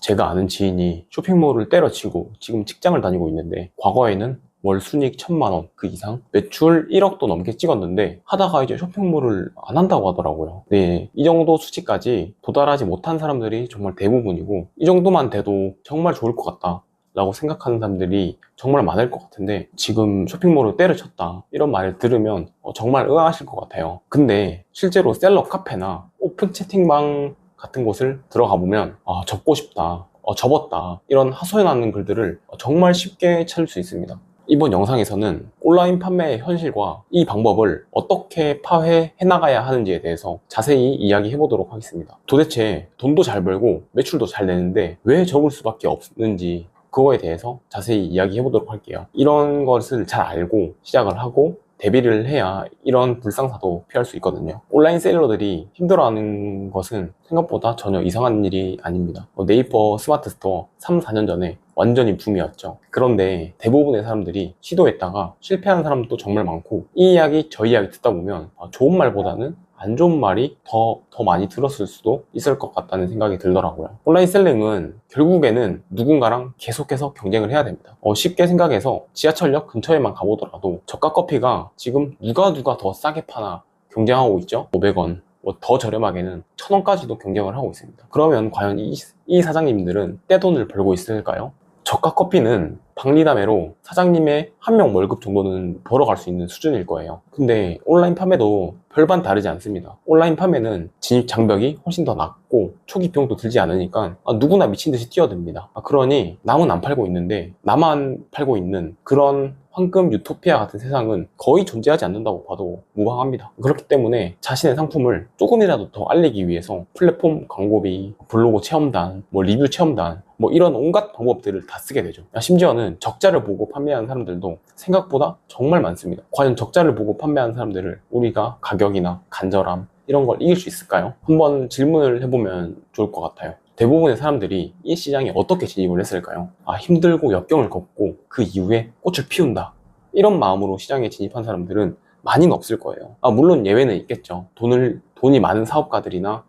제가 아는 지인이 쇼핑몰을 때려치고 지금 직장을 다니고 있는데, 과거에는 월 순이익 1,000만 원 그 이상, 매출 1억도 넘게 찍었는데 하다가 이제 쇼핑몰을 안 한다고 하더라고요. 네, 이 정도 수치까지 도달하지 못한 사람들이 정말 대부분이고, 이 정도만 돼도 정말 좋을 것 같다 라고 생각하는 사람들이 정말 많을 것 같은데, 지금 쇼핑몰을 때려쳤다 이런 말을 들으면 정말 의아하실 것 같아요. 근데 실제로 셀러 카페나 오픈 채팅방 같은 곳을 들어가 보면 접고 싶다, 접었다, 이런 하소연하는 글들을 정말 쉽게 찾을 수 있습니다. 이번 영상에서는 온라인 판매의 현실과 이 방법을 어떻게 파회해 나가야 하는지에 대해서 자세히 이야기해 보도록 하겠습니다. 도대체 돈도 잘 벌고 매출도 잘 내는데 왜 접을 수밖에 없는지, 그거에 대해서 자세히 이야기해 보도록 할게요. 이런 것을 잘 알고 시작을 하고 대비를 해야 이런 불상사도 피할 수 있거든요. 온라인 셀러들이 힘들어하는 것은 생각보다 전혀 이상한 일이 아닙니다. 네이버 스마트 스토어 3, 4년 전에 완전히 붐이었죠. 그런데 대부분의 사람들이 시도했다가 실패하는 사람도 정말 많고, 이 이야기 저 이야기 듣다 보면 좋은 말보다는 안 좋은 말이 더 많이 들었을 수도 있을 것 같다는 생각이 들더라고요. 온라인 셀링은 결국에는 누군가랑 계속해서 경쟁을 해야 됩니다. 쉽게 생각해서 지하철역 근처에만 가보더라도 저가 커피가 지금 누가 더 싸게 파나 경쟁하고 있죠. 500원, 더 저렴하게는 1,000원까지도 경쟁을 하고 있습니다. 그러면 과연 이 사장님들은 떼돈을 벌고 있을까요? 저가 커피는 박리담회로 사장님의 한 명 월급 정도는 벌어갈 수 있는 수준일 거예요. 근데 온라인 판매도 별반 다르지 않습니다. 온라인 판매는 진입 장벽이 훨씬 더 낮고 초기 비용도 들지 않으니까 누구나 미친 듯이 뛰어듭니다. 그러니 남은 안 팔고 있는데 나만 팔고 있는 그런 황금 유토피아 같은 세상은 거의 존재하지 않는다고 봐도 무방합니다. 그렇기 때문에 자신의 상품을 조금이라도 더 알리기 위해서 플랫폼 광고비, 블로그 체험단, 리뷰 체험단, 이런 온갖 방법들을 다 쓰게 되죠. 심지어는 적자를 보고 판매하는 사람들도 생각보다 정말 많습니다. 과연 적자를 보고 판매하는 사람들을 우리가 가격이나 간절함 이런 걸 이길 수 있을까요? 한번 질문을 해보면 좋을 것 같아요. 대부분의 사람들이 이 시장에 어떻게 진입을 했을까요? 힘들고 역경을 겪고 그 이후에 꽃을 피운다, 이런 마음으로 시장에 진입한 사람들은 많이는 없을 거예요. 물론 예외는 있겠죠. 돈이 많은 사업가들이나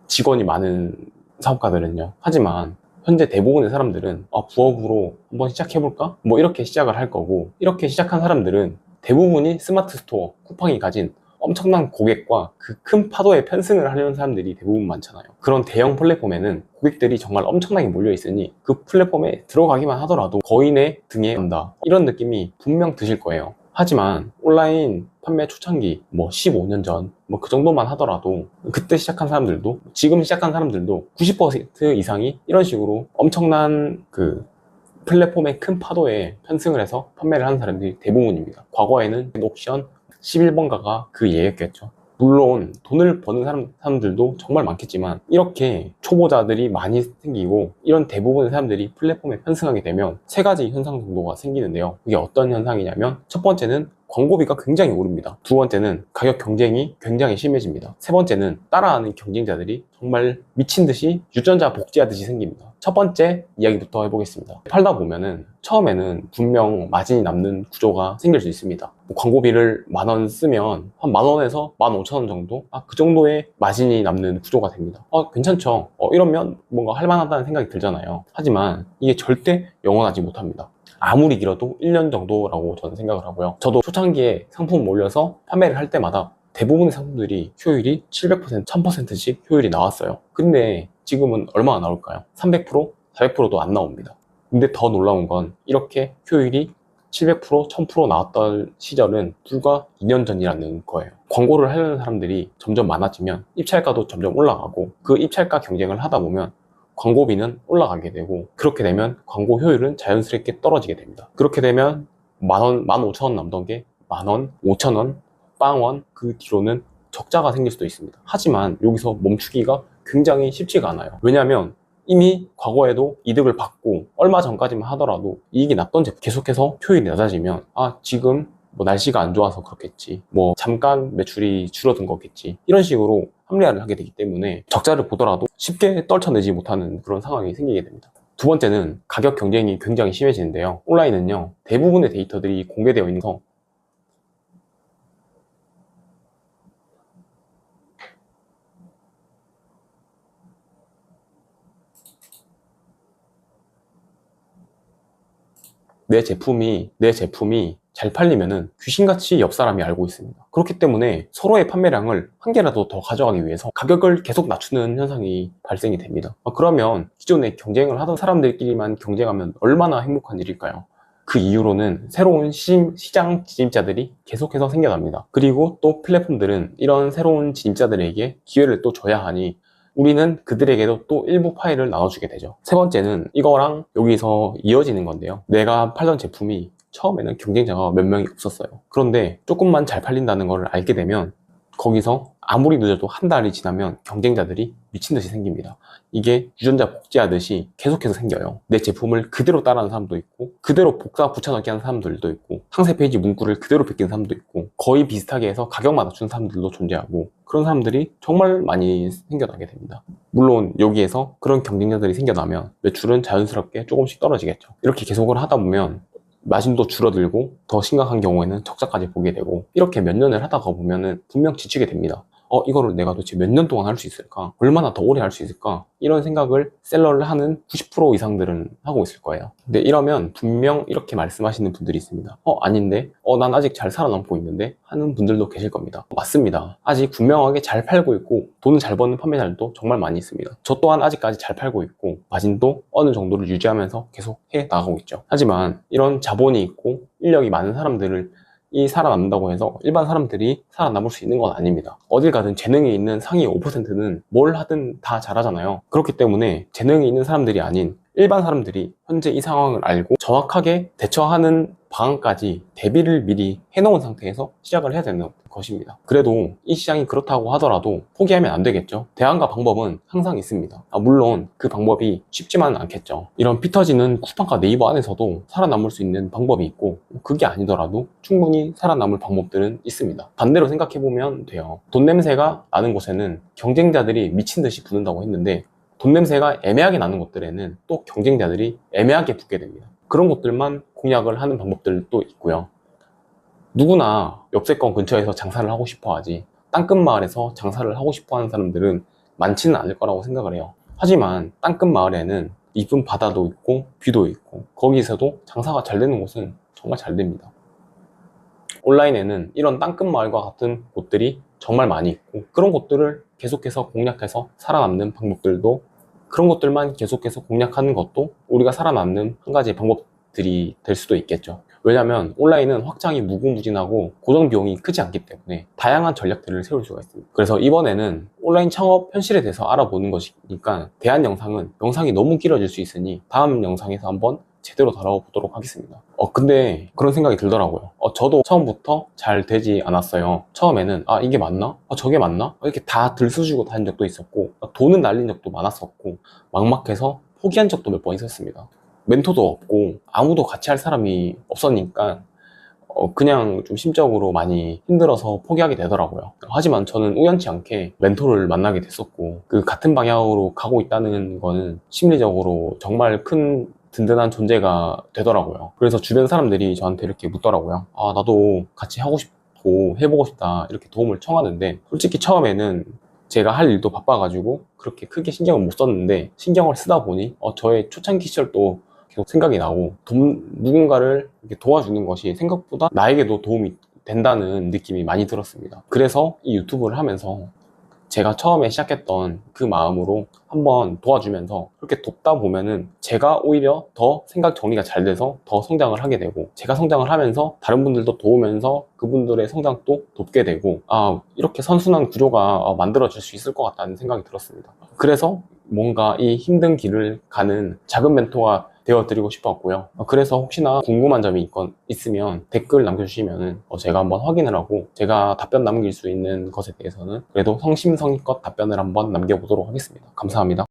직원이 많은 사업가들은요. 하지만 현재 대부분의 사람들은 부업으로 한번 시작해볼까? 이렇게 시작을 할 거고, 이렇게 시작한 사람들은 대부분이 스마트 스토어, 쿠팡이 가진 엄청난 고객과 그 큰 파도에 편승을 하려는 사람들이 대부분 많잖아요. 그런 대형 플랫폼에는 고객들이 정말 엄청나게 몰려 있으니 그 플랫폼에 들어가기만 하더라도 거인의 등에 온다, 이런 느낌이 분명 드실 거예요. 하지만 온라인 판매 초창기 15년 전 그 정도만 하더라도, 그때 시작한 사람들도 지금 시작한 사람들도 90% 이상이 이런 식으로 엄청난 그 플랫폼의 큰 파도에 편승을 해서 판매를 하는 사람들이 대부분입니다. 과거에는 옵션 11번가가 그 예였겠죠. 물론 돈을 버는 사람들도 정말 많겠지만, 이렇게 초보자들이 많이 생기고 이런 대부분의 사람들이 플랫폼에 편승하게 되면 세 가지 현상 정도가 생기는데요. 그게 어떤 현상이냐면, 첫 번째는 광고비가 굉장히 오릅니다. 두 번째는 가격 경쟁이 굉장히 심해집니다. 세 번째는 따라하는 경쟁자들이 정말 미친 듯이 유전자 복제하듯이 생깁니다. 첫 번째 이야기부터 해보겠습니다. 팔다 보면은 처음에는 분명 마진이 남는 구조가 생길 수 있습니다. 광고비를 10,000원 쓰면 한 10,000원에서 15,000원 정도? 그 정도의 마진이 남는 구조가 됩니다. 괜찮죠? 이러면 뭔가 할만하다는 생각이 들잖아요. 하지만 이게 절대 영원하지 못합니다. 아무리 길어도 1년 정도라고 저는 생각을 하고요. 저도 초창기에 상품을 올려서 판매를 할 때마다 대부분의 상품들이 효율이 700%, 1000%씩 효율이 나왔어요. 근데 지금은 얼마나 나올까요? 300%, 400%도 안 나옵니다. 근데 더 놀라운 건, 이렇게 효율이 700%, 1000% 나왔던 시절은 불과 2년 전이라는 거예요. 광고를 하려는 사람들이 점점 많아지면 입찰가도 점점 올라가고, 그 입찰가 경쟁을 하다 보면 광고비는 올라가게 되고, 그렇게 되면 광고 효율은 자연스럽게 떨어지게 됩니다. 그렇게 되면 10,000원, 15,000원 남던 게 10,000원, 5,000원, 빵원, 그 뒤로는 적자가 생길 수도 있습니다. 하지만 여기서 멈추기가 굉장히 쉽지가 않아요. 왜냐하면 이미 과거에도 이득을 받고 얼마 전까지만 하더라도 이익이 났던 제품 계속해서 효율이 낮아지면, 지금 날씨가 안 좋아서 그렇겠지, 잠깐 매출이 줄어든 거겠지, 이런 식으로 합리화를 하게 되기 때문에 적자를 보더라도 쉽게 떨쳐내지 못하는 그런 상황이 생기게 됩니다. 두 번째는 가격 경쟁이 굉장히 심해지는데요. 온라인은요, 대부분의 데이터들이 공개되어 있어서 내 제품이 잘 팔리면은 귀신같이 옆 사람이 알고 있습니다. 그렇기 때문에 서로의 판매량을 한 개라도 더 가져가기 위해서 가격을 계속 낮추는 현상이 발생이 됩니다. 그러면 기존에 경쟁을 하던 사람들끼리만 경쟁하면 얼마나 행복한 일일까요? 그 이후로는 새로운 시장 진입자들이 계속해서 생겨납니다. 그리고 또 플랫폼들은 이런 새로운 진입자들에게 기회를 또 줘야 하니 우리는 그들에게도 또 일부 파일을 나눠주게 되죠. 세 번째는 이거랑 여기서 이어지는 건데요. 내가 팔던 제품이 처음에는 경쟁자가 몇 명이 없었어요. 그런데 조금만 잘 팔린다는 걸 알게 되면 거기서 아무리 늦어도 한 달이 지나면 경쟁자들이 미친 듯이 생깁니다. 이게 유전자 복제하듯이 계속해서 생겨요. 내 제품을 그대로 따라하는 사람도 있고, 그대로 복사 붙여넣기 하는 사람들도 있고, 상세 페이지 문구를 그대로 베끼는 사람도 있고, 거의 비슷하게 해서 가격만 낮추는 사람들도 존재하고, 그런 사람들이 정말 많이 생겨나게 됩니다. 물론 여기에서 그런 경쟁자들이 생겨나면 매출은 자연스럽게 조금씩 떨어지겠죠. 이렇게 계속을 하다 보면 마진도 줄어들고 더 심각한 경우에는 적자까지 보게 되고, 이렇게 몇 년을 하다가 보면은 분명 지치게 됩니다. 이거를 내가 도대체 몇 년 동안 할 수 있을까? 얼마나 더 오래 할 수 있을까? 이런 생각을 셀러를 하는 90% 이상들은 하고 있을 거예요. 근데 이러면 분명 이렇게 말씀하시는 분들이 있습니다. 아닌데? 난 아직 잘 살아남고 있는데? 하는 분들도 계실 겁니다. 맞습니다. 아직 분명하게 잘 팔고 있고 돈을 잘 버는 판매자들도 정말 많이 있습니다. 저 또한 아직까지 잘 팔고 있고 마진도 어느 정도를 유지하면서 계속 해 나가고 있죠. 하지만 이런 자본이 있고 인력이 많은 사람들을 살아남는다고 해서 일반 사람들이 살아남을 수 있는 건 아닙니다. 어딜 가든 재능이 있는 상위 5%는 뭘 하든 다 잘하잖아요. 그렇기 때문에 재능이 있는 사람들이 아닌 일반 사람들이 현재 이 상황을 알고 정확하게 대처하는 방안까지 대비를 미리 해놓은 상태에서 시작을 해야 되는 것입니다. 그래도 이 시장이 그렇다고 하더라도 포기하면 안 되겠죠. 대안과 방법은 항상 있습니다. 물론 그 방법이 쉽지만은 않겠죠. 이런 피 터지는 쿠팡과 네이버 안에서도 살아남을 수 있는 방법이 있고, 그게 아니더라도 충분히 살아남을 방법들은 있습니다. 반대로 생각해보면 돼요. 돈 냄새가 나는 곳에는 경쟁자들이 미친 듯이 붙는다고 했는데, 돈 냄새가 애매하게 나는 곳들에는 또 경쟁자들이 애매하게 붙게 됩니다. 그런 곳들만 공략을 하는 방법들도 있고요. 누구나 옆세권 근처에서 장사를 하고 싶어 하지, 땅끝 마을에서 장사를 하고 싶어 하는 사람들은 많지는 않을 거라고 생각을 해요. 하지만 땅끝 마을에는 이쁜 바다도 있고 뷰도 있고 거기서도 장사가 잘 되는 곳은 정말 잘 됩니다. 온라인에는 이런 땅끝 마을과 같은 곳들이 정말 많이 있고, 그런 곳들을 계속해서 공략해서 살아남는 방법들도, 그런 것들만 계속해서 공략하는 것도 우리가 살아남는 한 가지 방법들이 될 수도 있겠죠. 왜냐하면 온라인은 확장이 무궁무진하고 고정 비용이 크지 않기 때문에 다양한 전략들을 세울 수가 있습니다. 그래서 이번에는 온라인 창업 현실에 대해서 알아보는 것이니까 대한 영상이 너무 길어질 수 있으니 다음 영상에서 한번 제대로 다뤄보도록 하겠습니다. 근데 그런 생각이 들더라고요. 저도 처음부터 잘 되지 않았어요. 처음에는 이게 맞나? 저게 맞나? 이렇게 다 들쑤시고 다닌 적도 있었고, 돈은 날린 적도 많았었고, 막막해서 포기한 적도 몇 번 있었습니다. 멘토도 없고 아무도 같이 할 사람이 없었으니까 그냥 좀 심적으로 많이 힘들어서 포기하게 되더라고요. 하지만 저는 우연치 않게 멘토를 만나게 됐었고, 그 같은 방향으로 가고 있다는 거는 심리적으로 정말 큰 든든한 존재가 되더라고요. 그래서 주변 사람들이 저한테 이렇게 묻더라고요. 나도 같이 하고 싶고 해보고 싶다, 이렇게 도움을 청하는데, 솔직히 처음에는 제가 할 일도 바빠가지고 그렇게 크게 신경을 못 썼는데, 신경을 쓰다 보니 저의 초창기 시절도 계속 생각이 나고, 누군가를 이렇게 도와주는 것이 생각보다 나에게도 도움이 된다는 느낌이 많이 들었습니다. 그래서 이 유튜브를 하면서 제가 처음에 시작했던 그 마음으로 한번 도와주면서, 그렇게 돕다 보면은 제가 오히려 더 생각 정리가 잘 돼서 더 성장을 하게 되고, 제가 성장을 하면서 다른 분들도 도우면서 그분들의 성장도 돕게 되고, 이렇게 선순환 구조가 만들어질 수 있을 것 같다는 생각이 들었습니다. 그래서 뭔가 이 힘든 길을 가는 작은 멘토가 되어드리고 싶었고요. 그래서 혹시나 궁금한 점이 있으면 댓글 남겨주시면 제가 한번 확인을 하고, 제가 답변 남길 수 있는 것에 대해서는 그래도 성심성의껏 답변을 한번 남겨보도록 하겠습니다. 감사합니다.